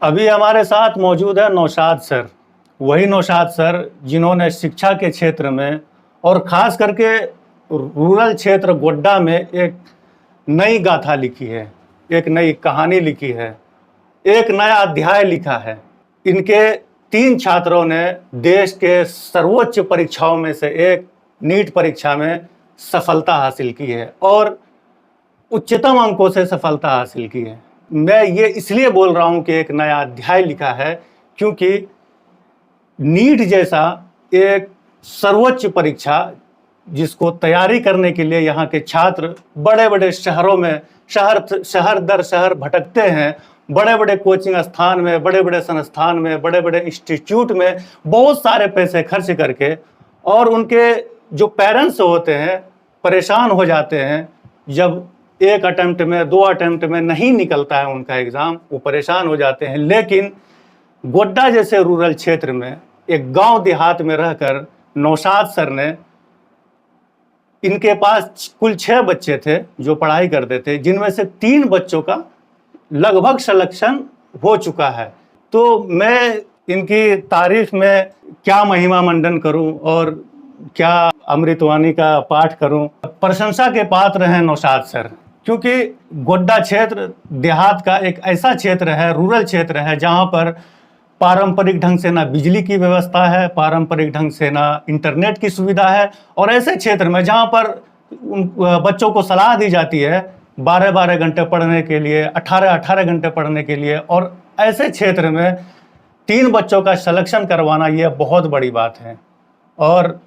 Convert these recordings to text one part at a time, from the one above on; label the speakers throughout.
Speaker 1: अभी हमारे साथ मौजूद है नौशाद सर। वही नौशाद सर जिन्होंने शिक्षा के क्षेत्र में और ख़ास करके रूरल क्षेत्र गोड्डा में एक नई गाथा लिखी है, एक नई कहानी लिखी है, एक नया अध्याय लिखा है। इनके 3 छात्रों ने देश के सर्वोच्च परीक्षाओं में से एक नीट परीक्षा में सफलता हासिल की है और उच्चतम अंकों से सफलता हासिल की है। मैं ये इसलिए बोल रहा हूँ कि एक नया अध्याय लिखा है क्योंकि नीट जैसा एक सर्वोच्च परीक्षा जिसको तैयारी करने के लिए यहाँ के छात्र बड़े बड़े शहरों में शहर दर शहर भटकते हैं, बड़े बड़े कोचिंग स्थान में, बड़े बड़े संस्थान में, बड़े बड़े इंस्टीट्यूट में बहुत सारे पैसे खर्च करके, और उनके जो पेरेंट्स होते हैं परेशान हो जाते हैं जब एक अटेम्प्ट में 2 अटेम्प्ट में नहीं निकलता है उनका एग्ज़ाम, वो परेशान हो जाते हैं। लेकिन गोड्डा जैसे रूरल क्षेत्र में एक गांव देहात में रहकर नौशाद सर ने, इनके पास कुल 6 बच्चे थे जो पढ़ाई करते थे, जिनमें से 3 बच्चों का लगभग सिलेक्शन हो चुका है। तो मैं इनकी तारीफ में क्या महिमा मंडन करूं और क्या अमृतवाणी का पाठ करूं। प्रशंसा के पात्र हैं नौशाद सर, क्योंकि गोड्डा क्षेत्र देहात का एक ऐसा क्षेत्र है, रूरल क्षेत्र है, जहां पर पारंपरिक ढंग से ना बिजली की व्यवस्था है, पारंपरिक ढंग से ना इंटरनेट की सुविधा है, और ऐसे क्षेत्र में जहां पर बच्चों को सलाह दी जाती है 12-12 घंटे पढ़ने के लिए, 18-18 घंटे पढ़ने के लिए, और ऐसे क्षेत्र में 3 बच्चों का सिलेक्शन करवाना ये बहुत बड़ी बात है। और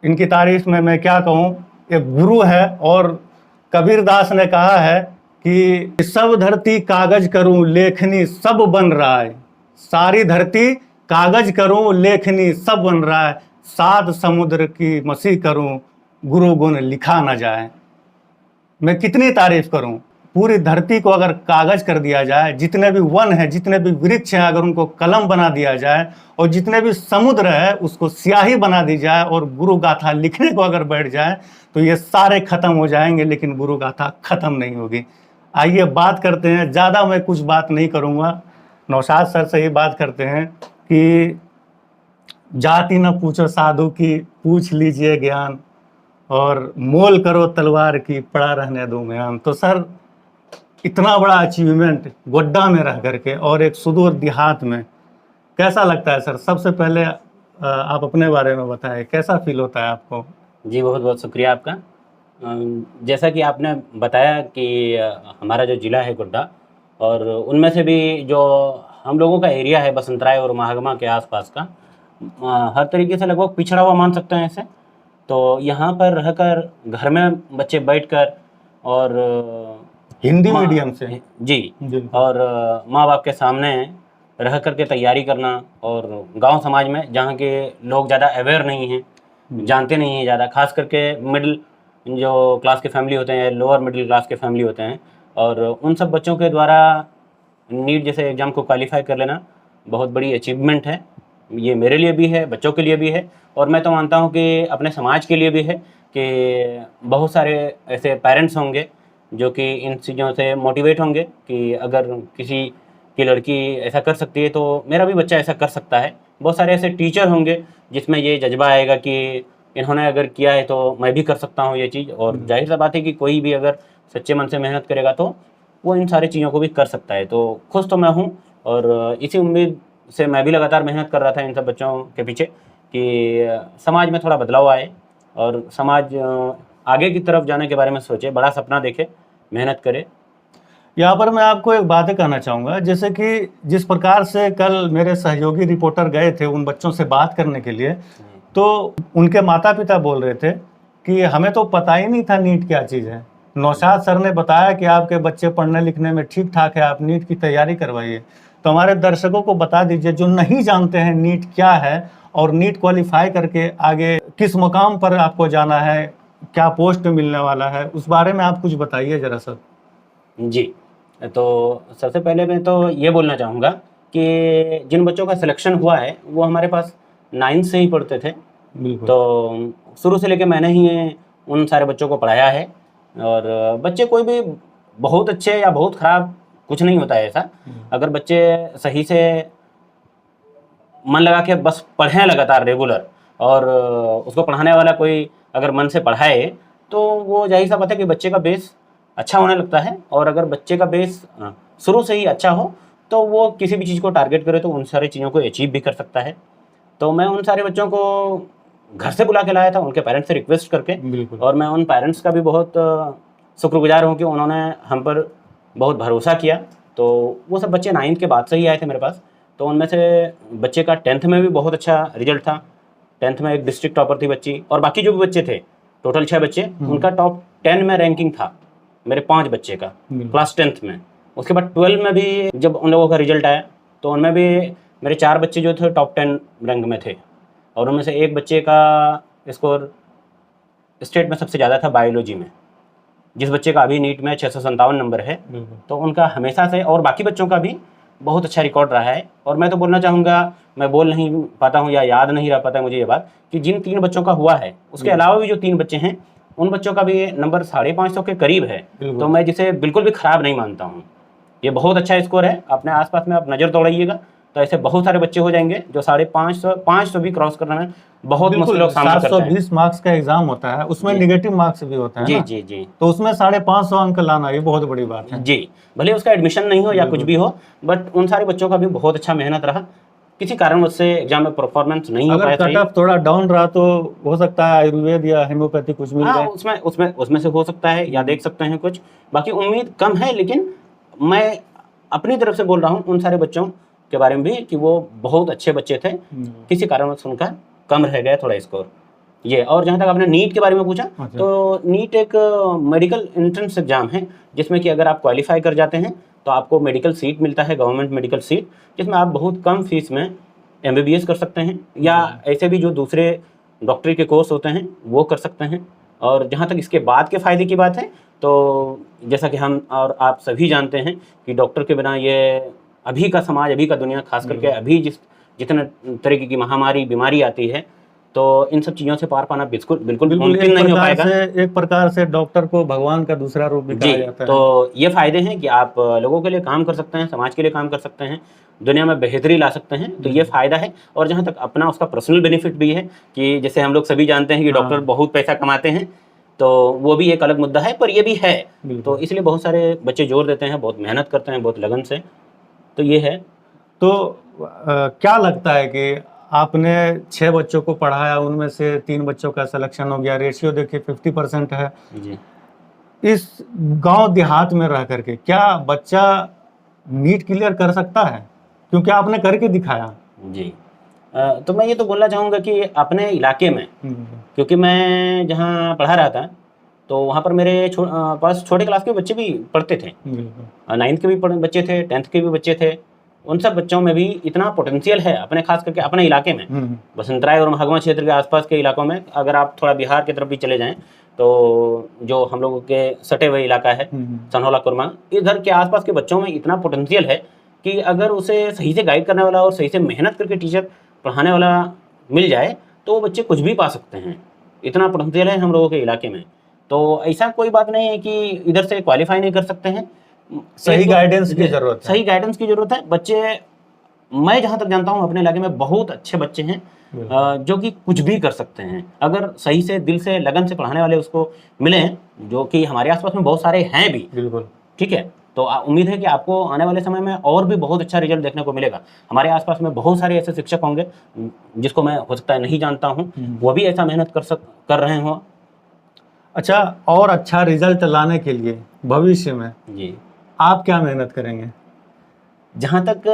Speaker 1: इनकी तारीफ में मैं क्या कहूँ, एक गुरु है। और कबीर दास ने कहा है कि सब धरती कागज करूं लेखनी सब बन रहा है, सारी धरती कागज करूं लेखनी सब बन रहा है, 7 समुद्र की मसी करूं गुरु गुण लिखा ना जाए। मैं कितनी तारीफ करूं। पूरी धरती को अगर कागज कर दिया जाए, जितने भी वन हैं, जितने भी वृक्ष हैं, अगर उनको कलम बना दिया जाए, और जितने भी समुद्र है उसको स्याही बना दी जाए, और गुरु गाथा लिखने को अगर बैठ जाए तो ये सारे खत्म हो जाएंगे, लेकिन गुरु गाथा खत्म नहीं होगी। आइए बात करते हैं, ज़्यादा मैं कुछ बात नहीं करूँगा, नौशाद सर से ही बात करते हैं कि जाति न पूछो साधु की, पूछ लीजिए ज्ञान, और मोल करो तलवार की, पड़ा रहने दो म्यान। तो सर, इतना बड़ा अचीवमेंट गोड्डा में रह करके और एक सुदूर देहात में कैसा लगता है सर? सबसे पहले आप अपने बारे में बताएं, कैसा फील होता है आपको?
Speaker 2: जी, बहुत बहुत शुक्रिया आपका। जैसा कि आपने बताया कि हमारा जो ज़िला है गोड्डा, और उनमें से भी जो हम लोगों का एरिया है बसंतराय और महागमा के आसपास का, हर तरीके से लगभग पिछड़ा हुआ मान सकते हैं इसे। तो यहाँ पर रहकर घर में बच्चे बैठकर और
Speaker 1: हिंदी मीडियम से
Speaker 2: जी, और माँ बाप के सामने रह कर के तैयारी करना, और गांव समाज में जहाँ के लोग ज़्यादा अवेयर नहीं हैं, जानते नहीं हैं ज़्यादा, खास करके मिडिल जो क्लास के फैमिली होते हैं, लोअर मिडिल क्लास के फैमिली होते हैं, और उन सब बच्चों के द्वारा नीट जैसे एग्ज़ाम को क्वालिफाई कर लेना बहुत बड़ी अचीवमेंट है। ये मेरे लिए भी है, बच्चों के लिए भी है, और मैं तो मानता हूँ कि अपने समाज के लिए भी है कि बहुत सारे ऐसे पेरेंट्स होंगे जो कि इन चीज़ों से मोटिवेट होंगे कि अगर किसी की लड़की ऐसा कर सकती है तो मेरा भी बच्चा ऐसा कर सकता है। बहुत सारे ऐसे टीचर होंगे जिसमें ये जज्बा आएगा कि इन्होंने अगर किया है तो मैं भी कर सकता हूँ ये चीज़। और जाहिर सा बात है कि कोई भी अगर सच्चे मन से मेहनत करेगा तो वो इन सारी चीज़ों को भी कर सकता है। तो खुश तो मैं हूँ, और इसी उम्मीद से मैं भी लगातार मेहनत कर रहा था इन सब बच्चों के पीछे कि समाज में थोड़ा बदलाव आए और समाज आगे की तरफ जाने के बारे में सोचे, बड़ा सपना देखे, मेहनत करे।
Speaker 1: यहाँ पर मैं आपको एक बात कहना चाहूँगा, जैसे कि जिस प्रकार से कल मेरे सहयोगी रिपोर्टर गए थे उन बच्चों से बात करने के लिए, तो उनके माता पिता बोल रहे थे कि हमें तो पता ही नहीं था नीट क्या चीज़ है। नौशाद सर ने बताया कि आपके बच्चे पढ़ने लिखने में ठीक ठाक है, आप नीट की तैयारी करवाइए। तो हमारे दर्शकों को बता दीजिए जो नहीं जानते हैं नीट क्या है, और नीट क्वालिफाई करके आगे किस मुकाम पर आपको जाना है, क्या पोस्ट मिलने वाला है, उस बारे में आप कुछ बताइए जरा सर।
Speaker 2: जी, तो सबसे पहले मैं तो ये बोलना चाहूँगा कि जिन बच्चों का सिलेक्शन हुआ है वो हमारे पास 9th से ही पढ़ते थे। तो शुरू से लेके मैंने ही उन सारे बच्चों को पढ़ाया है, और बच्चे कोई भी बहुत अच्छे या बहुत ख़राब कुछ नहीं होता है ऐसा। अगर बच्चे सही से मन लगा के बस पढ़ें लगातार रेगुलर, और उसको पढ़ाने वाला कोई अगर मन से पढ़ाए, तो वो जाहिर सा बात है कि बच्चे का बेस अच्छा होने लगता है। और अगर बच्चे का बेस शुरू से ही अच्छा हो तो वो किसी भी चीज़ को टारगेट करे तो उन सारी चीज़ों को अचीव भी कर सकता है। तो मैं उन सारे बच्चों को घर से बुला के लाया था, उनके पेरेंट्स से रिक्वेस्ट करके।
Speaker 1: बिल्कुल।
Speaker 2: और मैं उन पेरेंट्स का भी बहुत शुक्रगुजार हूँ कि उन्होंने हम पर बहुत भरोसा किया। तो वो सब बच्चे 9th के बाद से ही आए थे मेरे पास। तो उनमें से बच्चे का 10th में भी बहुत अच्छा रिजल्ट था। 10th में एक डिस्ट्रिक्ट टॉपर थी बच्ची, और बाकी जो भी बच्चे थे टोटल 6 बच्चे, उनका टॉप 10 में रैंकिंग था मेरे 5 बच्चे का क्लास 10th में। उसके बाद 12 में भी जब उन लोगों का रिजल्ट आया तो उनमें भी मेरे 4 बच्चे जो थे टॉप 10 रैंक में थे, और उनमें से एक बच्चे का स्कोर स्टेट में सबसे ज़्यादा था बायोलॉजी में, जिस बच्चे का अभी नीट में 657 नंबर है। तो उनका हमेशा से, और बाकी बच्चों का भी बहुत अच्छा रिकॉर्ड रहा है। और मैं तो बोलना चाहूँगा, मैं बोल नहीं पाता हूँ या याद नहीं रह पाता है मुझे ये बात, कि जिन 3 बच्चों का हुआ है उसके अलावा भी जो 3 बच्चे हैं उन बच्चों का भी नंबर 550 के करीब है। तो मैं जिसे बिल्कुल भी ख़राब नहीं मानता हूँ। ये बहुत अच्छा स्कोर है। अपने आसपास में आप नज़र दौड़ाइएगा तो ऐसे बहुत सारे बच्चे हो जाएंगे जो 550 भी क्रॉस करने में बहुत मुश्किल का सामना करते हैं।
Speaker 1: 720 मार्क्स का एग्जाम होता है, उसमें नेगेटिव मार्क्स भी होता है
Speaker 2: जी
Speaker 1: ना?
Speaker 2: जी जी।
Speaker 1: तो उसमें 550 अंक लाना ये बहुत बड़ी बात है।
Speaker 2: जी, भले उसका एडमिशन नहीं हो या कुछ भी हो, बट उन सारे बच्चों का भी बहुत अच्छा मेहनत रहा। किसी कारणवश से एग्जाम में परफॉर्मेंस नहीं हो
Speaker 1: अगर
Speaker 2: पाया
Speaker 1: कट ऑफ थोड़ा डाउन रहा तो हो सकता है आयुर्वेद या होम्योपैथी कुछ मिल
Speaker 2: हाँ,
Speaker 1: जाए।
Speaker 2: उसमें से हो सकता है, या देख सकते हैं कुछ। बाकी उम्मीद कम है, लेकिन मैं अपनी तरफ से बोल रहा हूँ उन सारे बच्चों के बारे में भी कि वो बहुत अच्छे बच्चे थे। किसी कारणवश उनका कम रह गया थोड़ा स्कोर ये। और जहाँ तक आपने नीट के बारे में पूछा, तो नीट एक मेडिकल एंट्रेंस एग्जाम है जिसमें कि अगर आप क्वालिफाई कर जाते हैं तो आपको मेडिकल सीट मिलता है, गवर्नमेंट मेडिकल सीट, जिसमें आप बहुत कम फीस में MBBS कर सकते हैं, या ऐसे भी जो दूसरे डॉक्टरी के कोर्स होते हैं वो कर सकते हैं। और जहाँ तक इसके बाद के फ़ायदे की बात है, तो जैसा कि हम और आप सभी जानते हैं कि डॉक्टर के बिना ये अभी का समाज, अभी का दुनिया, खास करके अभी जितने तरीके की महामारी बीमारी आती है, तो इन सब चीज़ों से पार पाना बिल्कुल मुमकिन नहीं हो पाएगा।
Speaker 1: एक प्रकार से डॉक्टर को भगवान का दूसरा रूप भी कहा जाता है।
Speaker 2: तो ये फ़ायदे हैं कि आप लोगों के लिए काम कर सकते हैं, समाज के लिए काम कर सकते हैं, दुनिया में बेहतरी ला सकते हैं। तो ये फ़ायदा है। और जहाँ तक अपना उसका पर्सनल बेनिफिट भी है कि जैसे हम लोग सभी जानते हैं कि डॉक्टर बहुत पैसा कमाते हैं, तो वो भी एक अलग मुद्दा है, पर ये भी है। तो इसलिए बहुत सारे बच्चे जोर देते हैं, बहुत मेहनत करते हैं, बहुत लगन से। तो ये है।
Speaker 1: तो क्या लगता है कि आपने 6 बच्चों को पढ़ाया, उनमें से 3 बच्चों का सिलेक्शन हो गया, रेशियो देखिए 50% है
Speaker 2: जी।
Speaker 1: इस गांव देहात में रह करके क्या बच्चा नीट क्लियर कर सकता है? क्योंकि आपने करके दिखाया।
Speaker 2: जी। तो मैं ये तो बोलना चाहूँगा कि अपने इलाके में, क्योंकि मैं जहाँ पढ़ा रहा था तो वहाँ पर मेरे पास छोटे क्लास के बच्चे भी पढ़ते थे। 9th के भी बच्चे थे, 10th के भी बच्चे थे। उन सब बच्चों में भी इतना पोटेंशियल है अपने, खास करके अपने इलाके में, बसंतराय और महागवा क्षेत्र के आसपास के इलाकों में। अगर आप थोड़ा बिहार की तरफ भी चले जाएं तो जो हम लोगों के सटे हुए इलाका है, सनहौला कुरमा, इधर के आसपास के बच्चों में इतना पोटेंशियल है कि अगर उसे सही से गाइड करने वाला और सही से मेहनत करके टीचर पढ़ाने वाला मिल जाए तो वो बच्चे कुछ भी पा सकते हैं। इतना पोटेंशियल है हम लोगों के इलाके में। तो ऐसा कोई बात नहीं है कि इधर से क्वालिफाई नहीं कर सकते हैं।
Speaker 1: सही गाइडेंस की जरूरत है।
Speaker 2: सही गाइडेंस की जरूरत है। बच्चे, मैं जहाँ तक जानता हूँ अपने इलाके में बहुत अच्छे बच्चे हैं जो कि कुछ भी कर सकते हैं, अगर सही से दिल से लगन से पढ़ाने वाले उसको मिले, जो कि हमारे आसपास में बहुत सारे हैं भी।
Speaker 1: बिल्कुल।
Speaker 2: ठीक है। तो उम्मीद है कि आपको आने वाले समय में और भी बहुत अच्छा रिजल्ट देखने को मिलेगा। हमारे आसपास में बहुत सारे ऐसे शिक्षक होंगे जिसको मैं हो सकता है नहीं जानता हूँ, वो भी ऐसा मेहनत कर रहे हों।
Speaker 1: अच्छा, और अच्छा रिजल्ट लाने के लिए भविष्य में
Speaker 2: जी
Speaker 1: आप क्या मेहनत करेंगे?
Speaker 2: जहाँ तक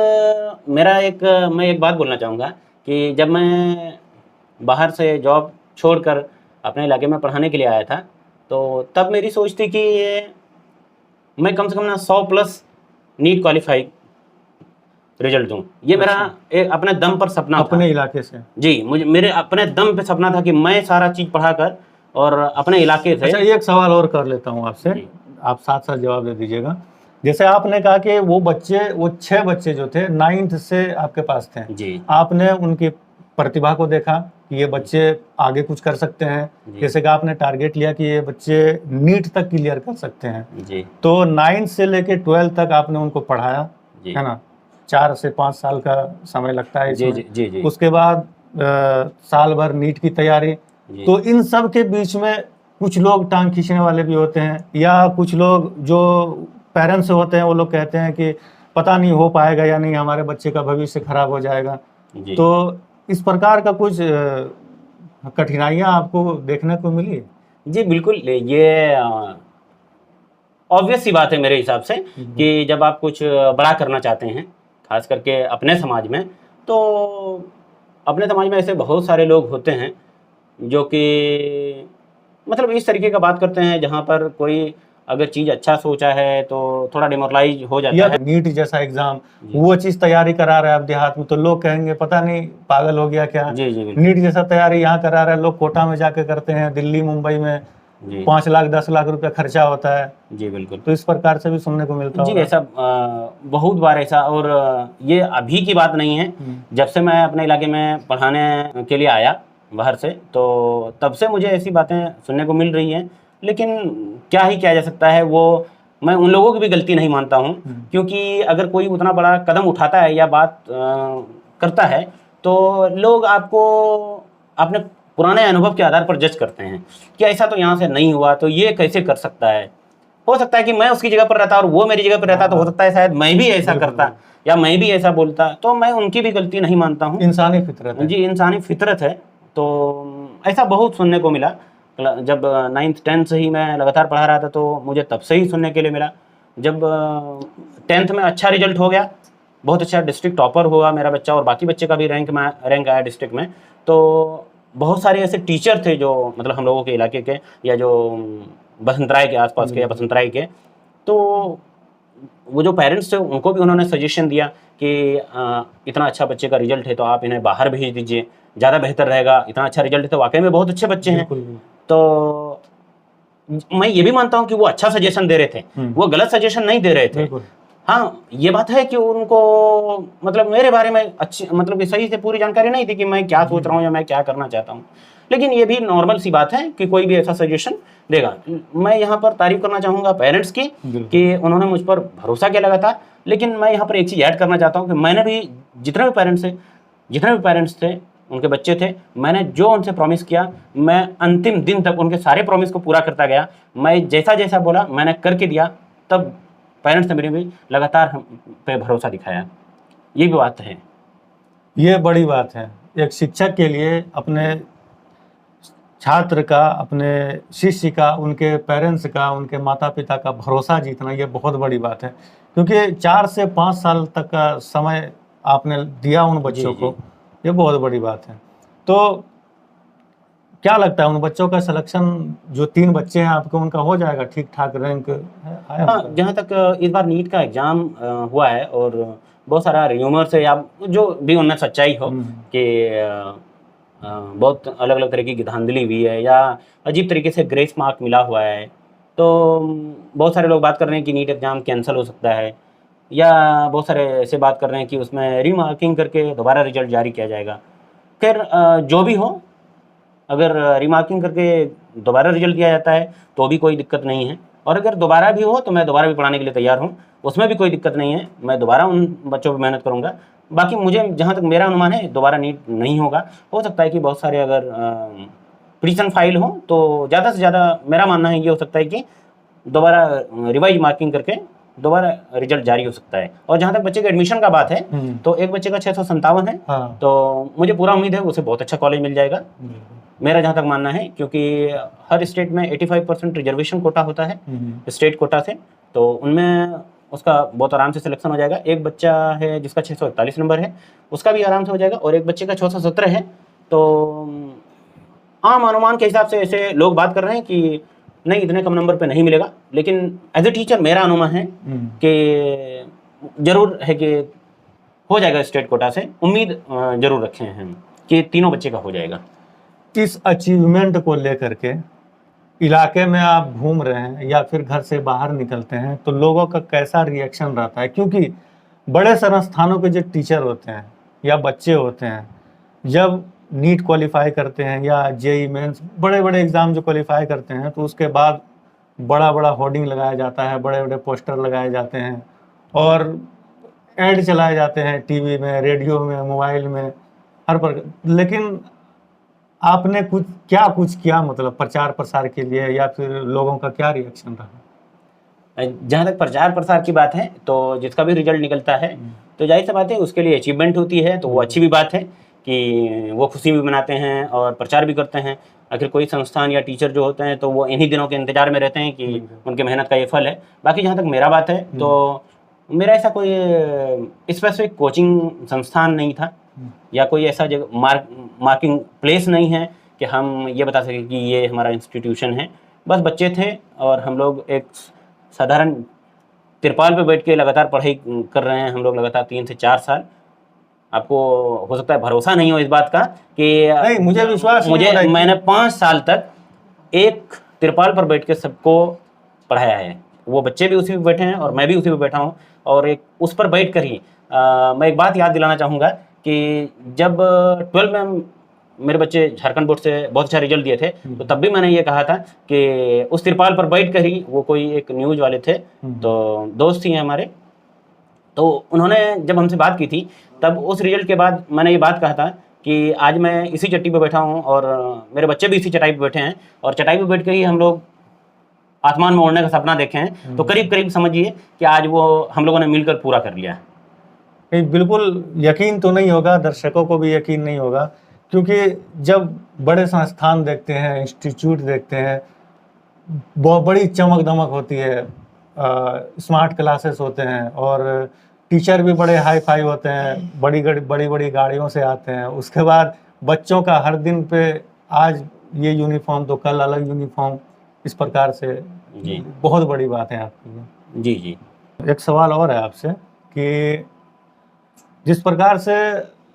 Speaker 2: मैं एक बात बोलना चाहूँगा कि जब मैं बाहर से जॉब छोड़कर अपने इलाके में पढ़ाने के लिए आया था, तो तब मेरी सोच थी कि मैं कम से कम ना 100+ नीट क्वालिफाई रिजल्ट दूँ। ये मेरा एक अपने दम पर सपना था।
Speaker 1: अपने इलाके से? जी,
Speaker 2: मेरे अपने दम पे सपना था कि मैं सारा चीज़ पढ़ाकर और अपने इलाके से।
Speaker 1: अच्छा, एक सवाल और कर लेता हूँ आपसे, आप साथ साथ जवाब दे दीजिएगा। जैसे आपने कहा कि वो 6 बच्चे जो थे 9th से आपके पास थे,
Speaker 2: जी,
Speaker 1: आपने उनकी प्रतिभा को देखा कि ये बच्चे आगे कुछ कर सकते हैं।
Speaker 2: जी।
Speaker 1: जैसे कि आपने टारगेट लिया कि ये बच्चे नीट तक क्लियर कर सकते हैं,
Speaker 2: जी
Speaker 1: तो 9 से लेके 12 तक आपने उनको पढ़ाया,
Speaker 2: जी
Speaker 1: है ना। 4 से 5 साल का समय लगता है
Speaker 2: जी
Speaker 1: इसमें।
Speaker 2: जी जी
Speaker 1: उसके बाद साल भर नीट की तैयारी।
Speaker 2: जी
Speaker 1: तो इन सब के बीच में कुछ लोग टांग खींचने वाले भी होते हैं, या कुछ लोग जो पेरेंट्स होते हैं वो लोग कहते हैं कि पता नहीं हो पाएगा या नहीं, हमारे बच्चे का भविष्य खराब हो जाएगा।
Speaker 2: जी
Speaker 1: तो इस प्रकार का कुछ कठिनाइयाँ आपको देखने को मिली?
Speaker 2: जी बिल्कुल, ये ऑब्वियस सी बात है मेरे हिसाब से कि जब आप कुछ बड़ा करना चाहते हैं, खास करके अपने समाज में, तो अपने समाज में ऐसे बहुत सारे लोग होते हैं जो कि मतलब इस तरीके का बात करते हैं जहाँ पर कोई अगर चीज़ अच्छा सोचा है तो थोड़ा डिमोरलाइज हो जाता
Speaker 1: या
Speaker 2: है।
Speaker 1: नीट जैसा एग्जाम
Speaker 2: जी।
Speaker 1: वो चीज तैयारी करा रहा है अब देहात में, तो लोग कहेंगे पता नहीं पागल हो गया क्या।
Speaker 2: जी जी बिल्कुल।
Speaker 1: नीट जैसा तैयारी यहाँ करा रहा है, लोग कोटा में जाके करते हैं, दिल्ली मुंबई में
Speaker 2: जी
Speaker 1: 5 लाख 10 लाख रुपया खर्चा होता है।
Speaker 2: जी बिल्कुल।
Speaker 1: तो इस प्रकार से भी सुनने को मिलता
Speaker 2: जी
Speaker 1: होगा।
Speaker 2: ऐसा बहुत बार ऐसा, और ये अभी की बात नहीं है। जब से मैं अपने इलाके में पढ़ाने के लिए आया बाहर से, तो तब से मुझे ऐसी बातें सुनने को मिल रही हैं। लेकिन क्या ही किया जा सकता है, वो मैं उन लोगों की भी गलती नहीं मानता हूँ, क्योंकि अगर कोई उतना बड़ा कदम उठाता है या बात करता है तो लोग आपको अपने पुराने अनुभव के आधार पर जज करते हैं कि ऐसा तो यहाँ से नहीं हुआ, तो ये कैसे कर सकता है। हो सकता है कि मैं उसकी जगह पर रहता और वो मेरी जगह पर रहता, तो हो सकता है शायद मैं भी ऐसा करता या मैं भी ऐसा बोलता। तो मैं उनकी भी गलती नहीं मानता हूँ।
Speaker 1: इंसानी फितरत है।
Speaker 2: जी इंसानी फितरत है। तो ऐसा बहुत सुनने को मिला। जब 9th 10th से ही मैं लगातार पढ़ा रहा था, तो मुझे तब से ही सुनने के लिए मिला। जब 10th में अच्छा रिजल्ट हो गया, बहुत अच्छा डिस्ट्रिक्ट टॉपर हुआ मेरा बच्चा, और बाकी बच्चे का भी रैंक आया डिस्ट्रिक्ट में, तो बहुत सारे ऐसे टीचर थे जो मतलब हम लोगों के इलाके के, या जो बसंतराय के आसपास के या बसंतराय के, तो वो जो पेरेंट्स थे उनको भी उन्होंने सजेशन दिया कि इतना अच्छा बच्चे का रिजल्ट है तो आप इन्हें बाहर भेज दीजिए, ज़्यादा बेहतर रहेगा। इतना अच्छा रिजल्ट है तो वाकई में बहुत अच्छे बच्चे हैं। तो मैं ये भी मानता हूँ कि वो अच्छा सजेशन दे रहे थे, वो गलत सजेशन नहीं दे रहे थे। हाँ ये बात है कि उनको मतलब मेरे बारे में अच्छी मतलब कि सही से पूरी जानकारी नहीं थी कि मैं क्या सोच रहा हूँ या मैं क्या करना चाहता हूँ। लेकिन ये भी नॉर्मल सी बात है कि कोई भी ऐसा सजेशन देगा। मैं यहाँ पर तारीफ करना चाहूँगा पेरेंट्स की कि उन्होंने मुझ पर भरोसा किया लगा था। लेकिन मैं यहाँ पर एक चीज़ ऐड करना चाहता हूँ कि मैंने भी जितने भी पेरेंट्स थे उनके बच्चे थे, मैंने जो उनसे प्रॉमिस किया, मैं अंतिम दिन तक उनके सारे प्रॉमिस को पूरा करता गया। मैं जैसा जैसा बोला मैंने करके दिया। तब पेरेंट्स ने मेरे भी लगातार हम पे भरोसा दिखाया। ये भी बात है।
Speaker 1: ये बड़ी बात है एक शिक्षक के लिए, अपने छात्र का, अपने शिष्य का, उनके पेरेंट्स का, उनके माता पिता का भरोसा जीतना, ये बहुत बड़ी बात है। क्योंकि 4 से 5 साल तक का समय आपने दिया उन बच्चों को, ये बहुत बड़ी बात है। तो क्या लगता है उन बच्चों का सिलेक्शन, जो 3 बच्चे हैं आपके, उनका हो जाएगा ठीक ठाक, रैंक आया?
Speaker 2: हाँ जहाँ तक इस बार नीट का एग्ज़ाम हुआ है, और बहुत सारा र्यूमर्स है या जो भी उनमें सच्चाई हो कि बहुत अलग अलग तरह की धांधली हुई है या अजीब तरीके से ग्रेस मार्क मिला हुआ है। तो बहुत सारे लोग बात कर रहे हैं कि नीट एग्ज़ाम कैंसिल हो सकता है, या बहुत सारे ऐसे बात कर रहे हैं कि उसमें रीमार्किंग करके दोबारा रिजल्ट जारी किया जाएगा। खैर जो भी हो, अगर रीमार्किंग करके दोबारा रिजल्ट दिया जाता है तो भी कोई दिक्कत नहीं है, और अगर दोबारा भी हो तो मैं दोबारा भी पढ़ाने के लिए तैयार हूँ, उसमें भी कोई दिक्कत नहीं है। मैं दोबारा उन बच्चों पर मेहनत करूँगा। बाकी मुझे जहाँ तक मेरा अनुमान है दोबारा नीट नहीं होगा। हो सकता है कि बहुत सारे अगर पिटीशन फाइल हो तो ज़्यादा से ज़्यादा मेरा मानना है ये हो सकता है कि दोबारा रिवाइज मार्किंग करके दोबारा रिजल्ट जारी हो सकता है। और जहाँ तक बच्चे के एडमिशन का बात है, तो एक बच्चे का 657 है।
Speaker 1: हाँ।
Speaker 2: तो मुझे पूरा उम्मीद है उसे बहुत अच्छा कॉलेज मिल जाएगा, मेरा जहाँ तक मानना है, क्योंकि हर स्टेट में 85% रिजर्वेशन कोटा होता है स्टेट कोटा से, तो उनमें उसका बहुत आराम से सिलेक्शन हो जाएगा। एक बच्चा है जिसका 641 नंबर है, उसका भी आराम से हो जाएगा, और एक बच्चे का 617 है। तो आम अनुमान के हिसाब से ऐसे लोग बात कर रहे हैं कि नहीं इतने कम नंबर पे नहीं मिलेगा। लेकिन एज ए टीचर मेरा अनुमान है कि जरूर है कि हो जाएगा स्टेट कोटा से। उम्मीद जरूर रखे हैं हम कि तीनों बच्चे का हो जाएगा।
Speaker 1: इस अचीवमेंट को लेकर के इलाके में आप घूम रहे हैं या फिर घर से बाहर निकलते हैं तो लोगों का कैसा रिएक्शन रहता है? क्योंकि बड़े संस्थानों के जो टीचर होते हैं या बच्चे होते हैं, जब नीट क्वालिफाई करते हैं या जेई मेंस बड़े बड़े एग्ज़ाम जो क्वालिफाई करते हैं, तो उसके बाद बड़ा बड़ा होर्डिंग लगाया जाता है, बड़े बड़े पोस्टर लगाए जाते हैं और ऐड चलाए जाते हैं टीवी में, रेडियो में, मोबाइल में, हर पर। लेकिन आपने कुछ किया मतलब प्रचार प्रसार के लिए, या फिर लोगों का क्या रिएक्शन रहा?
Speaker 2: जहाँ तक प्रचार प्रसार की बात है, तो जिसका भी रिजल्ट निकलता है तो जाहिर सी बात है उसके लिए अचीवमेंट होती है, तो वो अच्छी भी बात है कि वो खुशी भी मनाते हैं और प्रचार भी करते हैं। आखिर कोई संस्थान या टीचर जो होते हैं तो वो इन्हीं दिनों के इंतजार में रहते हैं कि उनकी मेहनत का ये फल है। बाकी जहाँ तक मेरा बात है तो मेरा ऐसा कोई स्पेसिफिक कोचिंग संस्थान नहीं था या कोई ऐसा जगह मार्किंग प्लेस नहीं है कि हम ये बता सकें कि ये हमारा इंस्टीट्यूशन है। बस बच्चे थे और हम लोग एक साधारण तिरपाल पे बैठ के लगातार पढ़ाई कर रहे हैं हम लोग लगातार 3 से 4 साल। आपको हो सकता है भरोसा नहीं हो इस बात का कि
Speaker 1: नहीं, मुझे विश्वास नहीं हो रहा है कि-
Speaker 2: मैंने 5 साल तक एक तिरपाल पर बैठ के सबको पढ़ाया है। वो बच्चे भी उसी पे बैठे हैं और मैं भी उसी पे बैठा हूँ और एक उस पर बैठ कर ही मैं एक बात याद दिलाना चाहूँगा कि जब 12 में मेरे बच्चे झारखंड बोर्ड से बहुत अच्छा रिजल्ट दिए थे, तो तब भी मैंने ये कहा था कि उस तिरपाल पर बैठ कर ही, वो कोई एक न्यूज़ वाले थे तो दोस्त ही हैं हमारे, तो उन्होंने जब हमसे बात की थी तब उस रिजल्ट के बाद मैंने ये बात कहा था कि आज मैं इसी चट्टी पे बैठा हूँ और मेरे बच्चे भी इसी चटाई पे बैठे हैं और चटाई पे बैठ कर ही हम लोग आसमान में उड़ने का सपना देखे हैं। तो करीब करीब समझिए कि आज वो हम लोगों ने मिलकर पूरा कर लिया।
Speaker 1: नहीं, बिल्कुल यकीन तो नहीं होगा, दर्शकों को भी यकीन नहीं होगा, क्योंकि जब बड़े संस्थान देखते हैं, इंस्टीट्यूट देखते हैं, बहुत बड़ी चमक दमक होती है, स्मार्ट क्लासेस होते हैं और टीचर भी बड़े हाई फाई होते हैं, बड़ी बड़ी गाड़ियों से आते हैं। उसके बाद बच्चों का हर दिन पे आज ये यूनिफॉर्म तो कल अलग यूनिफॉर्म, इस प्रकार से
Speaker 2: जी
Speaker 1: बहुत बड़ी बात है आपकी।
Speaker 2: जी जी
Speaker 1: एक सवाल और है आपसे कि जिस प्रकार से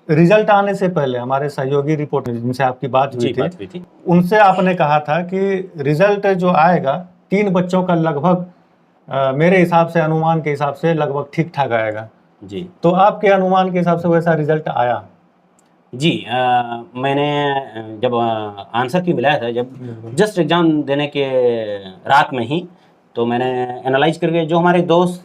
Speaker 1: रिजल्ट आने से पहले हमारे सहयोगी रिपोर्टर जिनसे आपकी बात हुई
Speaker 2: बात हुई थी,
Speaker 1: उनसे आपने कहा था कि रिजल्ट जो आएगा 3 बच्चों का लगभग मेरे हिसाब से, अनुमान के हिसाब से लगभग ठीक ठाक आएगा।
Speaker 2: जी
Speaker 1: तो आपके अनुमान के हिसाब से वैसा रिजल्ट आया?
Speaker 2: जी मैंने जब आंसर की मिलाया था, जब जस्ट एग्ज़ाम देने के रात में ही, तो मैंने एनालाइज करके जो हमारे दोस्त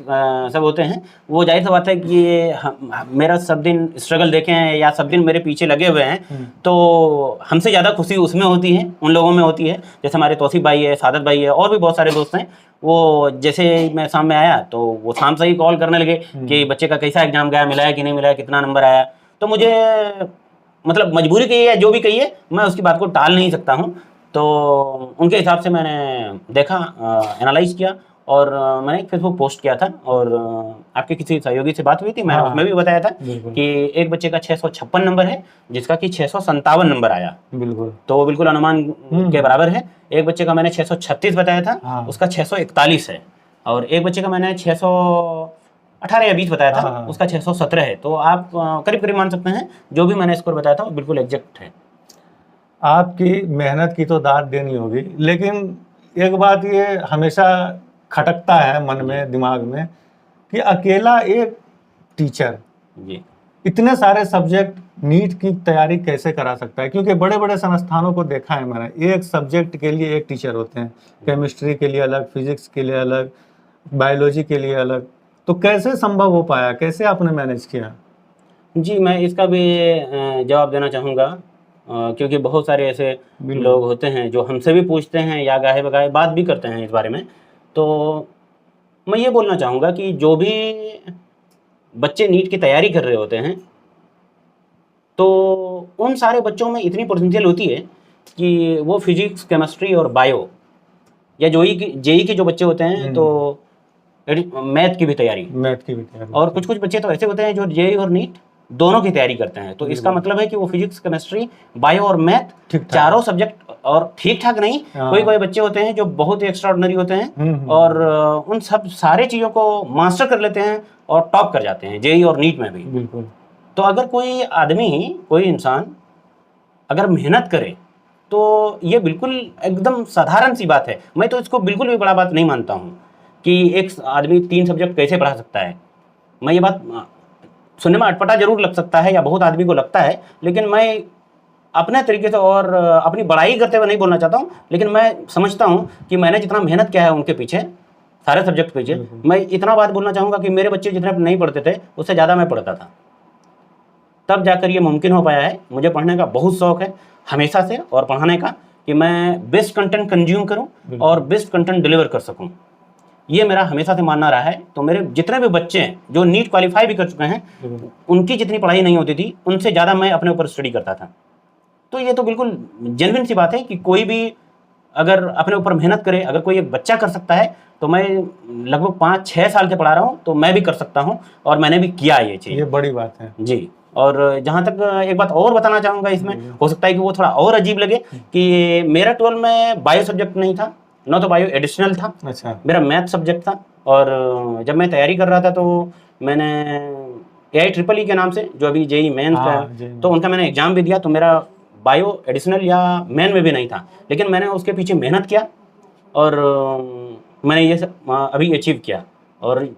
Speaker 2: सब होते हैं, वो जाहिर सी बात है कि मेरा सब दिन स्ट्रगल देखे हैं या सब दिन मेरे पीछे लगे हुए हैं, तो हमसे ज़्यादा खुशी उसमें होती है, उन लोगों में होती है। जैसे हमारे तौसीफ भाई है, सादत भाई है और भी बहुत सारे दोस्त हैं, वो जैसे मैं शाम में आया तो वो शाम से ही कॉल करने लगे कि बच्चे का कैसा एग्ज़ाम गया, मिला है कि नहीं मिला है, कितना नंबर आया। तो मुझे मतलब मजबूरी कही है, जो भी कही है, मैं उसकी बात को टाल नहीं सकता हूँ। तो उनके हिसाब से मैंने देखा, एनालाइज किया और मैंने एक फेसबुक पोस्ट किया था और आपके किसी सहयोगी से बात हुई थी, मैंने उसमें भी बताया था कि एक बच्चे का 656 नंबर है जिसका कि 657 नंबर आया।
Speaker 1: बिल्कुल,
Speaker 2: तो वो बिल्कुल अनुमान के बराबर है। एक बच्चे का मैंने 636 बताया था, उसका 641 है, और एक बच्चे का मैंने 618 या 20 बताया था, उसका 617 है। तो आप करीब करीब मान सकते हैं जो भी मैंने स्कोर बताया था वो बिल्कुल एग्जैक्ट है।
Speaker 1: आपकी मेहनत की तो दाद देनी होगी, लेकिन एक बात ये हमेशा खटकता है मन में, दिमाग में, कि अकेला एक टीचर
Speaker 2: जी
Speaker 1: इतने सारे सब्जेक्ट नीट की तैयारी कैसे करा सकता है? क्योंकि बड़े बड़े संस्थानों को देखा है मैंने, एक सब्जेक्ट के लिए एक टीचर होते हैं, केमिस्ट्री के लिए अलग, फिजिक्स के लिए अलग, बायोलॉजी के लिए अलग। तो कैसे संभव हो पाया, कैसे आपने मैनेज किया?
Speaker 2: जी, मैं इसका भी जवाब देना चाहूँगा, क्योंकि बहुत सारे ऐसे लोग होते हैं जो हमसे भी पूछते हैं या गाहे बगाहे बात भी करते हैं इस बारे में। तो मैं ये बोलना चाहूँगा कि जो भी बच्चे नीट की तैयारी कर रहे होते हैं, तो उन सारे बच्चों में इतनी पोटेंशियल होती है कि वो फिजिक्स, केमिस्ट्री और बायो या जेई के जो बच्चे होते हैं, तो मैथ की भी तैयारी, और कुछ कुछ बच्चे तो ऐसे होते हैं जो जेई और नीट दोनों की तैयारी करते हैं। तो इसका मतलब है कि वो फिजिक्स, केमिस्ट्री, बायो और मैथ चारों सब्जेक्ट, और ठीक ठाक नहीं, कोई कोई बच्चे होते हैं जो बहुत ही एक्स्ट्राऑर्डिनरी होते हैं और उन सब सारे चीज़ों को मास्टर कर लेते हैं और टॉप कर जाते हैं जेई और नीट में भी।
Speaker 1: बिल्कुल।
Speaker 2: तो अगर कोई आदमी, कोई इंसान अगर मेहनत करे तो ये बिल्कुल एकदम साधारण सी बात है। मैं तो इसको बिल्कुल भी बड़ा बात नहीं मानता हूँ कि एक आदमी 3 सब्जेक्ट कैसे पढ़ा सकता है। मैं ये बात सुनने में अटपटा जरूर लग सकता है या बहुत आदमी को लगता है, लेकिन मैं अपने तरीके से और अपनी बड़ाई करते हुए नहीं बोलना चाहता हूँ, लेकिन मैं समझता हूँ कि मैंने जितना मेहनत किया है उनके पीछे, सारे सब्जेक्ट पीछे, मैं इतना बात बोलना चाहूँगा कि मेरे बच्चे जितने नहीं पढ़ते थे उससे ज़्यादा मैं पढ़ता था। तब जाकर ये मुमकिन हो पाया है। मुझे पढ़ने का बहुत शौक़ है हमेशा से, और पढ़ाने का, कि मैं बेस्ट कंटेंट कंज्यूम करूँ और बेस्ट कंटेंट डिलीवर कर सकूँ, ये मेरा हमेशा से मानना रहा है। तो मेरे जितने भी बच्चे हैं जो नीट क्वालिफाई भी कर चुके हैं, उनकी जितनी पढ़ाई नहीं होती थी उनसे ज़्यादा मैं अपने ऊपर स्टडी करता था। तो ये तो बिल्कुल जेन्युइन सी बात है कि कोई भी अगर अपने ऊपर मेहनत करे, अगर कोई एक बच्चा कर सकता है, तो मैं लगभग 5-6 साल से पढ़ा रहा हूँ, तो मैं भी कर सकता हूँ, और मैंने भी किया ये चीज़।
Speaker 1: ये बड़ी बात है
Speaker 2: जी। और जहाँ तक एक बात और बताना चाहूँगा इसमें, हो सकता है कि वो थोड़ा और अजीब लगे, कि मेरा 12 में बायो सब्जेक्ट नहीं था, ना तो बायो एडिशनल था।
Speaker 1: अच्छा।
Speaker 2: मेरा मैथ सब्जेक्ट था, और जब मैं तैयारी कर रहा था तो मैंने AIEEE के नाम से, जो अभी जेईई मेन का, तो उनका मैंने एग्जाम भी दिया, तो मेरा बायो एडिशनल या मेन में भी नहीं था, लेकिन मैंने उसके पीछे मेहनत किया और मैंने ये अभी अचीव किया। और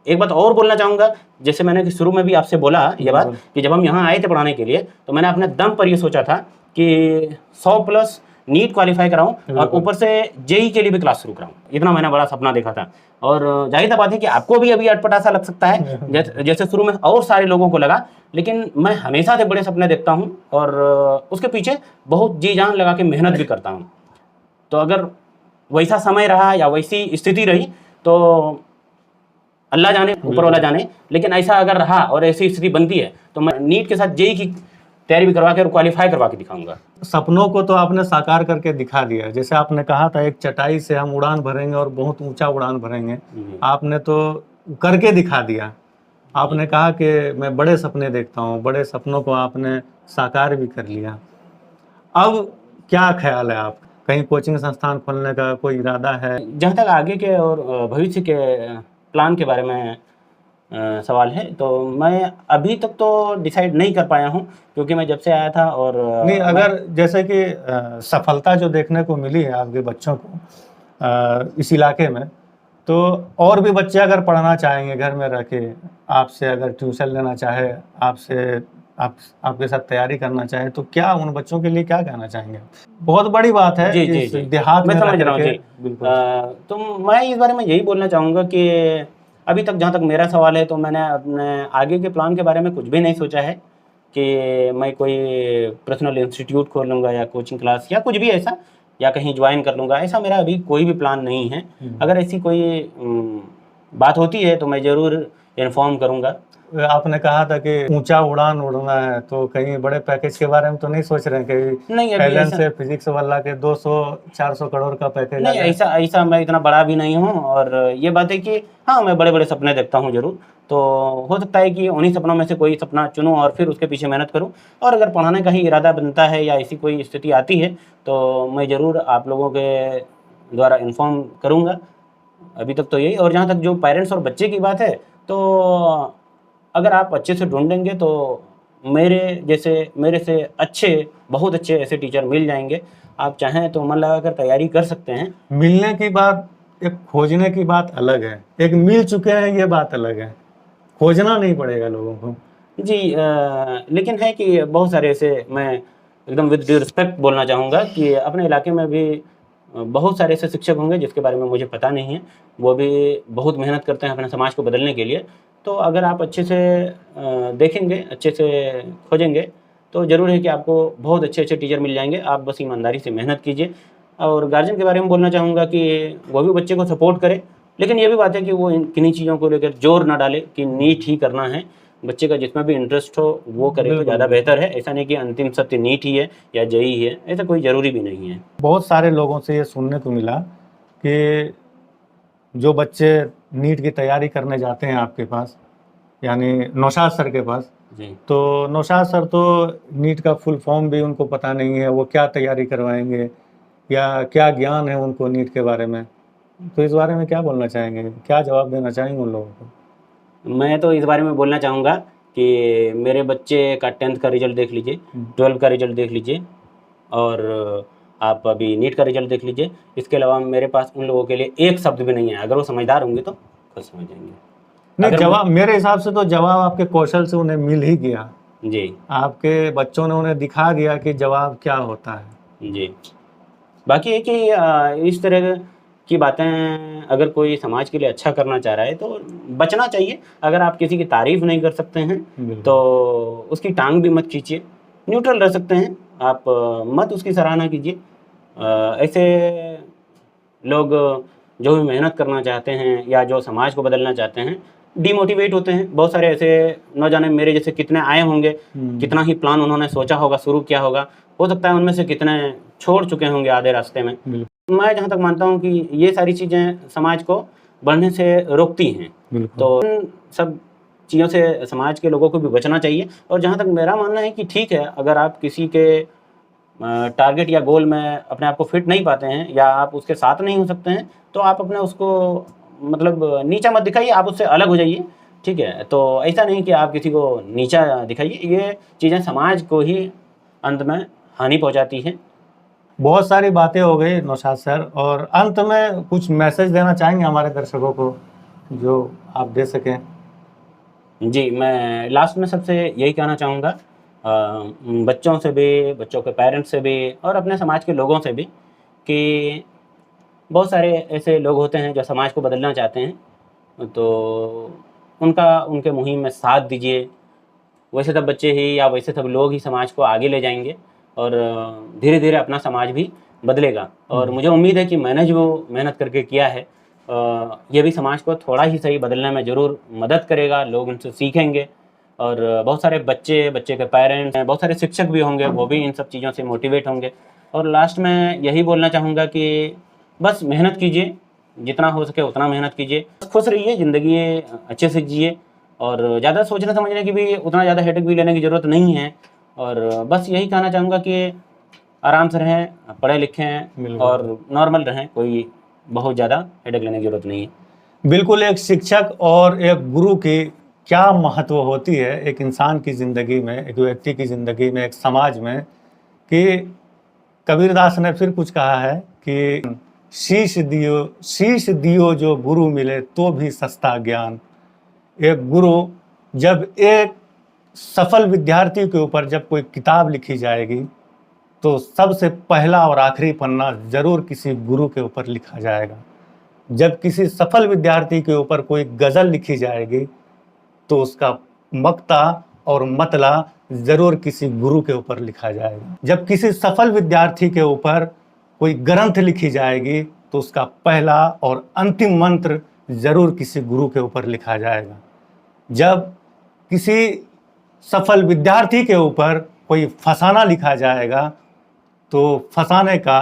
Speaker 2: एक बात और बोलना चाहूँगा, जैसे मैंने शुरू में भी आपसे बोला ये बात, कि जब हम यहाँ आए थे पढ़ाने के लिए, तो मैंने अपने दम पर ये सोचा था कि 100+ नीट क्वालिफाई कराऊं और ऊपर से जेईई के लिए भी क्लास शुरू कराऊं। इतना मैंने बड़ा सपना देखा था। और जाहिर सी बात है कि आपको भी अभी अटपटा सा लग सकता है, जैसे शुरू में और सारे लोगों को लगा, लेकिन मैं हमेशा से बड़े सपने देखता हूं और उसके पीछे बहुत जी जान लगा के मेहनत भी करता हूं। तो अगर वैसा समय रहा या वैसी स्थिति रही तो अल्लाह जाने, ऊपर वाला जाने, लेकिन ऐसा अगर रहा और ऐसी स्थिति बनती है तो मैं नीट के साथ जेईई की तैयारी भी करवा के और क्वालिफाई करवा के दिखाऊंगा।
Speaker 1: सपनों को तो आपने साकार करके दिखा दिया। जैसे आपने कहा था एक चटाई से हम उड़ान भरेंगे और बहुत ऊंचा उड़ान भरेंगे, आपने तो करके दिखा दिया। आपने कहा कि मैं बड़े सपने देखता हूँ, बड़े सपनों को आपने साकार भी कर लिया। अब क्या ख्याल है आपका, कहीं कोचिंग संस्थान खोलने का कोई इरादा है?
Speaker 2: जहाँ तक आगे के और भविष्य के प्लान के बारे में सवाल है, तो मैं अभी तक तो डिसाइड नहीं कर पाया हूँ, क्योंकि मैं जब से आया था और
Speaker 1: नहीं, अगर जैसे कि सफलता जो देखने को मिली है आपके बच्चों को इस इलाके में, तो और भी बच्चे अगर पढ़ना चाहेंगे घर में रह के, आपसे अगर ट्यूशन लेना चाहे, आपके साथ तैयारी करना चाहे, तो क्या उन बच्चों के लिए क्या कहना चाहेंगे? बहुत बड़ी बात है
Speaker 2: जी,
Speaker 1: इस देहात में
Speaker 2: समझ रहा हूँ जी। तो मैं इस बारे में यही बोलना चाहूँगा कि अभी तक जहाँ तक मेरा सवाल है, तो मैंने अपने आगे के प्लान के बारे में कुछ भी नहीं सोचा है कि मैं कोई पर्सनल इंस्टीट्यूट खोल लूँगा या कोचिंग क्लास या कुछ भी ऐसा, या कहीं ज्वाइन कर लूँगा, ऐसा मेरा अभी कोई भी प्लान नहीं है। अगर ऐसी कोई बात होती है तो मैं ज़रूर इन्फॉर्म करूँगा।
Speaker 1: आपने कहा था कि ऊंचा उड़ान उड़ना है, तो कहीं बड़े पैकेज के बारे में तो नहीं सोच रहे हैं कि
Speaker 2: नहीं,
Speaker 1: एलन से फिजिक्स वाला के 200-400 करोड़ का पैकेज?
Speaker 2: नहीं, ऐसा मैं इतना बड़ा भी नहीं हूँ। और ये बात है कि हाँ, मैं बड़े बड़े सपने देखता हूँ ज़रूर। तो हो सकता है कि उन्हीं सपनों में से कोई सपना चुनूँ और फिर उसके पीछे मेहनत करूँ। और अगर पढ़ाने का ही इरादा बनता है या ऐसी कोई स्थिति आती है, तो मैं ज़रूर आप लोगों के द्वारा इन्फॉर्म करूँगा। अभी तक तो यही। और जहाँ तक जो पेरेंट्स और बच्चे की बात है, तो अगर आप अच्छे से ढूंढेंगे तो मेरे से अच्छे, बहुत अच्छे ऐसे टीचर मिल जाएंगे। आप चाहें तो मन लगाकर तैयारी कर सकते हैं।
Speaker 1: मिलने की बात, एक खोजने की बात अलग है, एक मिल चुके हैं ये बात अलग है, खोजना नहीं पड़ेगा लोगों को।
Speaker 2: जी, लेकिन है कि बहुत सारे ऐसे, मैं एकदम विद ड्यू रिस्पेक्ट बोलना चाहूँगा कि अपने इलाके में भी बहुत सारे ऐसे शिक्षक होंगे जिसके बारे में मुझे पता नहीं है, वो भी बहुत मेहनत करते हैं अपने समाज को बदलने के लिए। तो अगर आप अच्छे से देखेंगे, अच्छे से खोजेंगे, तो ज़रूर है कि आपको बहुत अच्छे अच्छे टीचर मिल जाएंगे। आप बस ईमानदारी से मेहनत कीजिए। और गार्जियन के बारे में बोलना चाहूँगा कि वो भी बच्चे को सपोर्ट करे, लेकिन ये भी बात है कि वो किन्हीं चीज़ों को लेकर जोर ना डाले कि नीट ही करना है। बच्चे का जिसमें भी इंटरेस्ट हो वो करे तो ज़्यादा बेहतर है। ऐसा नहीं कि अंतिम सत्य नीट ही है या जेईई है, ऐसा कोई ज़रूरी भी नहीं है।
Speaker 1: बहुत सारे लोगों से ये सुनने को मिला कि जो बच्चे नीट की तैयारी करने जाते हैं आपके पास, यानी नौशाद सर के पास
Speaker 2: जी,
Speaker 1: तो नौशाद सर तो नीट का फुल फॉर्म भी उनको पता नहीं है, वो क्या तैयारी करवाएंगे या क्या ज्ञान है उनको नीट के बारे में। तो इस बारे में क्या बोलना चाहेंगे, क्या जवाब देना चाहेंगे उन लोगों को?
Speaker 2: मैं तो इस बारे में बोलना चाहूँगा कि मेरे बच्चे का 10th का रिजल्ट देख लीजिए, 12th का रिजल्ट देख लीजिए, और आप अभी नीट का रिजल्ट देख लीजिए। इसके अलावा मेरे पास उन लोगों के लिए एक शब्द भी नहीं है। अगर वो समझदार होंगे तो खुद समझ जाएंगे।
Speaker 1: नहीं, जवाब मेरे हिसाब से तो जवाब आपके कौशल से उन्हें मिल ही गया।
Speaker 2: जी
Speaker 1: आपके बच्चों ने उन्हें दिखा दिया कि जवाब क्या होता है।
Speaker 2: जी। बाकी है कि इस तरह की बातें अगर कोई समाज के लिए अच्छा करना चाह रहा है तो बचना चाहिए। अगर आप किसी की तारीफ़ नहीं कर सकते हैं
Speaker 1: बिल्कुल।
Speaker 2: तो उसकी टांग भी मत खींचिए, न्यूट्रल रह सकते हैं आप, मत उसकी सराहना कीजिए। ऐसे लोग जो भी मेहनत करना चाहते हैं या जो समाज को बदलना चाहते हैं डिमोटिवेट होते हैं। बहुत सारे ऐसे न जाने मेरे जैसे कितने आए होंगे, कितना ही प्लान उन्होंने सोचा होगा, शुरू किया होगा, हो सकता है उनमें से कितने छोड़ चुके होंगे आधे रास्ते में।
Speaker 1: बिल्कुल।
Speaker 2: मैं जहाँ तक मानता हूँ कि ये सारी चीज़ें समाज को बढ़ने से रोकती हैं।
Speaker 1: बिल्कुल।
Speaker 2: तो इन सब चीज़ों से समाज के लोगों को भी बचना चाहिए। और जहाँ तक मेरा मानना है कि ठीक है, अगर आप किसी के टारगेट या गोल में अपने आप को फिट नहीं पाते हैं या आप उसके साथ नहीं हो सकते हैं तो आप अपने उसको मतलब नीचा मत दिखाइए, आप उससे अलग हो जाइए। ठीक है, तो ऐसा नहीं कि आप किसी को नीचा दिखाइए, ये चीज़ें समाज को ही अंत में हानि पहुंचाती है।
Speaker 1: बहुत सारी बातें हो गई नौशाद सर, और अंत में कुछ मैसेज देना चाहेंगे हमारे दर्शकों को जो आप दे सकें?
Speaker 2: जी, मैं लास्ट में सबसे यही कहना चाहूँगा बच्चों से भी, बच्चों के पेरेंट्स से भी और अपने समाज के लोगों से भी कि बहुत सारे ऐसे लोग होते हैं जो समाज को बदलना चाहते हैं, तो उनके मुहिम में साथ दीजिए। वैसे सब बच्चे ही या वैसे सब लोग ही समाज को आगे ले जाएंगे और धीरे-धीरे अपना समाज भी बदलेगा। और मुझे उम्मीद है कि मैंने जो मेहनत करके किया है ये भी समाज को थोड़ा ही सही बदलने में ज़रूर मदद करेगा, लोग उनसे सीखेंगे। और बहुत सारे बच्चे, बच्चे के पेरेंट्स हैं, बहुत सारे शिक्षक भी होंगे, वो भी इन सब चीज़ों से मोटिवेट होंगे। और लास्ट में यही बोलना चाहूँगा कि बस मेहनत कीजिए, जितना हो सके उतना मेहनत कीजिए, खुश रहिए, ज़िंदगी अच्छे से जिए और ज़्यादा सोचने समझने की भी उतना ज़्यादा हेडेक भी लेने की ज़रूरत नहीं है। और बस यही कहना चाहूँगा कि आराम से रहें, पढ़ें लिखें और नॉर्मल रहें, कोई बहुत ज़्यादा हेडेक लेने की ज़रूरत नहीं है।
Speaker 1: बिल्कुल, एक शिक्षक और एक गुरु की क्या महत्व होती है एक इंसान की ज़िंदगी में, एक व्यक्ति की ज़िंदगी में, एक समाज में, कि कबीरदास ने फिर कुछ कहा है कि शीश दियो जो गुरु मिले तो भी सस्ता ज्ञान। एक गुरु, जब एक सफल विद्यार्थी के ऊपर जब कोई किताब लिखी जाएगी तो सबसे पहला और आखिरी पन्ना ज़रूर किसी गुरु के ऊपर लिखा जाएगा। जब किसी सफल विद्यार्थी के ऊपर कोई गज़ल लिखी जाएगी तो उसका मक्ता और मतला ज़रूर किसी गुरु के ऊपर लिखा जाएगा। जब किसी सफल विद्यार्थी के ऊपर कोई ग्रंथ लिखी जाएगी तो उसका पहला और अंतिम मंत्र ज़रूर किसी गुरु के ऊपर लिखा जाएगा। जब किसी सफल विद्यार्थी के ऊपर कोई फसाना लिखा जाएगा तो फसाने का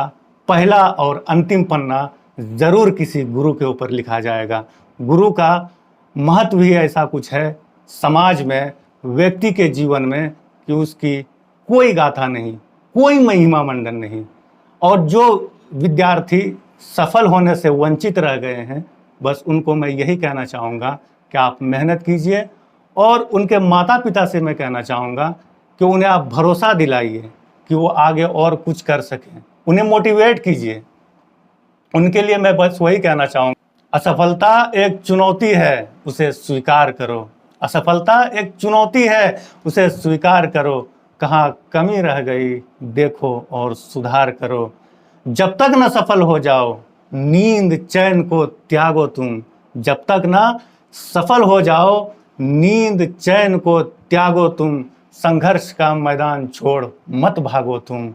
Speaker 1: पहला और अंतिम पन्ना ज़रूर किसी गुरु के ऊपर लिखा जाएगा। गुरु का महत्व ही ऐसा कुछ है समाज में, व्यक्ति के जीवन में, कि उसकी कोई गाथा नहीं, कोई महिमा मंडन नहीं। और जो विद्यार्थी सफल होने से वंचित रह गए हैं, बस उनको मैं यही कहना चाहूँगा कि आप मेहनत कीजिए। और उनके माता पिता से मैं कहना चाहूँगा कि उन्हें आप भरोसा दिलाइए कि वो आगे और कुछ कर सकें, उन्हें मोटिवेट कीजिए। उनके लिए मैं बस वही कहना चाहूँगा, असफलता एक चुनौती है, उसे स्वीकार करो। असफलता एक चुनौती है, उसे स्वीकार करो। कहाँ कमी रह गई देखो और सुधार करो। जब तक न सफल हो जाओ नींद चैन को त्यागो तुम। जब तक न सफल हो जाओ नींद चैन को त्यागो तुम। संघर्ष का मैदान छोड़ मत भागो तुम।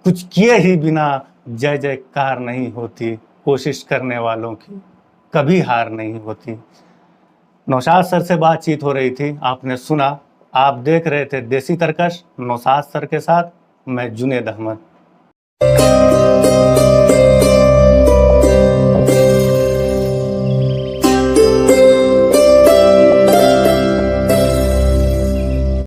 Speaker 1: कुछ किए ही बिना जय जयकार नहीं होती। कोशिश करने वालों की कभी हार नहीं होती। नौशाद सर से बातचीत हो रही थी, आपने सुना। आप देख रहे थे देसी तरकश नौशाद सर के साथ, मैं जुनेद अहमद।